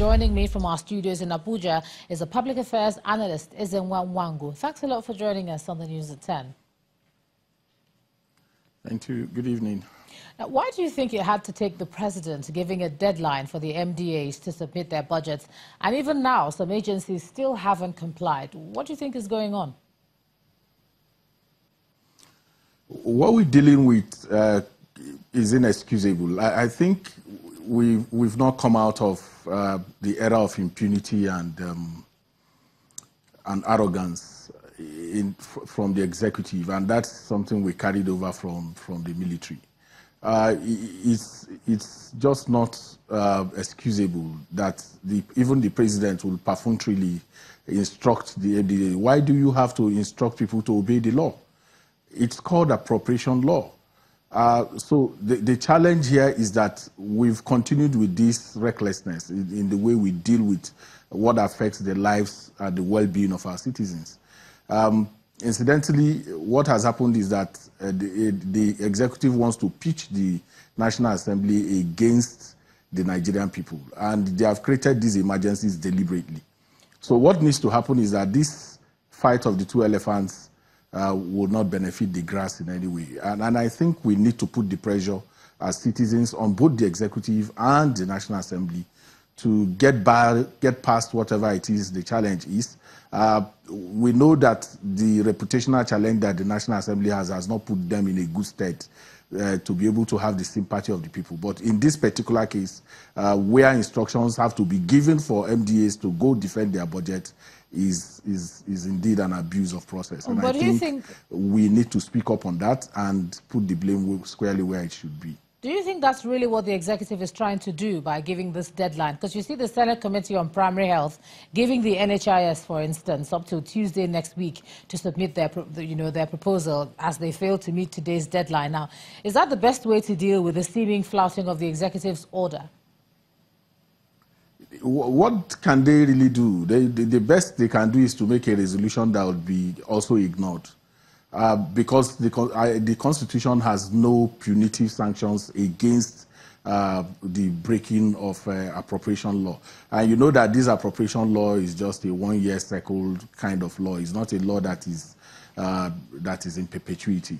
Joining me from our studios in Abuja is a public affairs analyst, Wangu. Thanks a lot for joining us on the news at 10. Thank you. Good evening. Now, why do you think it had to take the president giving a deadline for the MDAs to submit their budgets? And even now, some agencies still haven't complied. What do you think is going on? What we're dealing with is inexcusable. I think we've not come out of the era of impunity and arrogance from the executive, and that's something we carried over from the military. It's just not excusable that even the president will perfunctorily instruct the MDA. Why do you have to instruct people to obey the law? It's called appropriation law. So the challenge here is that we've continued with this recklessness in the way we deal with what affects the lives and the well-being of our citizens. Incidentally, what has happened is that the executive wants to pitch the National Assembly against the Nigerian people, and they have created these emergencies deliberately. So what needs to happen is that this fight of the two elephants will not benefit the grass in any way. And I think we need to put the pressure as citizens on both the executive and the National Assembly to get past whatever it is the challenge is. We know that the reputational challenge that the National Assembly has not put them in a good stead to be able to have the sympathy of the people. But in this particular case, where instructions have to be given for MDAs to go defend their budget is indeed an abuse of process. And I think we need to speak up on that and put the blame squarely where it should be. Do you think that's really what the executive is trying to do by giving this deadline? Because you see the Senate Committee on Primary Health giving the NHIS, for instance, up till Tuesday next week to submit their proposal as they fail to meet today's deadline. Now, is that the best way to deal with the seeming flouting of the executive's order? What can they really do? The best they can do is to make a resolution that would be also ignored. Because the Constitution has no punitive sanctions against the breaking of appropriation law. And you know that this appropriation law is just a one-year cycled kind of law. It's not a law that is in perpetuity.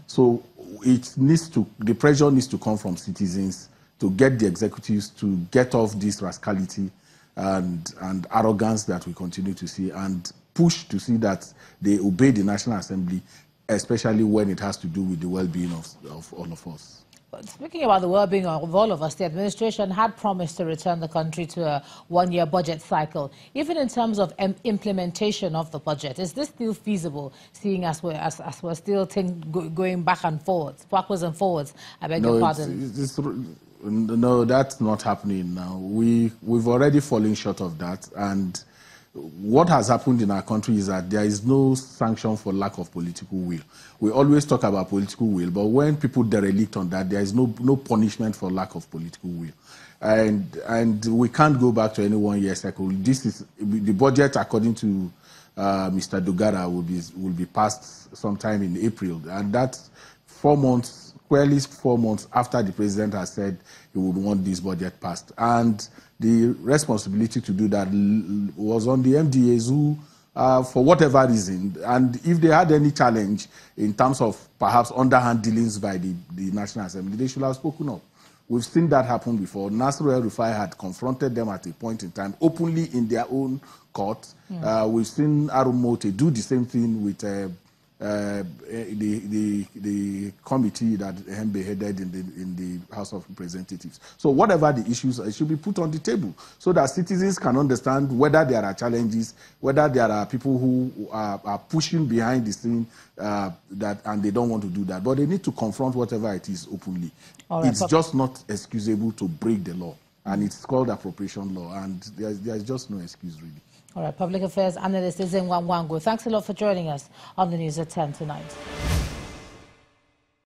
So the pressure needs to come from citizens to get the executives to get off this rascality and arrogance that we continue to see, and push to see that they obey the National Assembly, especially when it has to do with the well-being of all of us. But speaking about the well-being of all of us, the administration had promised to return the country to a one-year budget cycle. Even in terms of implementation of the budget, is this still feasible, seeing as we're still going back and forwards, backwards and forwards? I beg your pardon. No, that's not happening now. We've already fallen short of that, and what has happened in our country is that there is no sanction for lack of political will. We always talk about political will, but when people derelict on that, there is no punishment for lack of political will. And we can't go back to any one-year cycle. This is the budget, according to Mr. Dogara, will be passed sometime in April, and that's 4 months. Clearly 4 months after the president has said he would want this budget passed. And the responsibility to do that was on the MDAs who, for whatever reason, and if they had any challenge in terms of perhaps underhand dealings by the National Assembly, they should have spoken up. We've seen that happen before. Nasser El-Rufai had confronted them at a point in time, openly in their own court. We've seen Arumote do the same thing with the committee that Hembe headed in the House of Representatives. So whatever the issues, it should be put on the table so that citizens can understand whether there are challenges, whether there are people who are pushing behind the scene and they don't want to do that. But they need to confront whatever it is openly. It's just not excusable to break the law. And it's called appropriation law, and there's just no excuse, really. All right, public affairs analyst Wangu. Thanks a lot for joining us on the news at 10 tonight.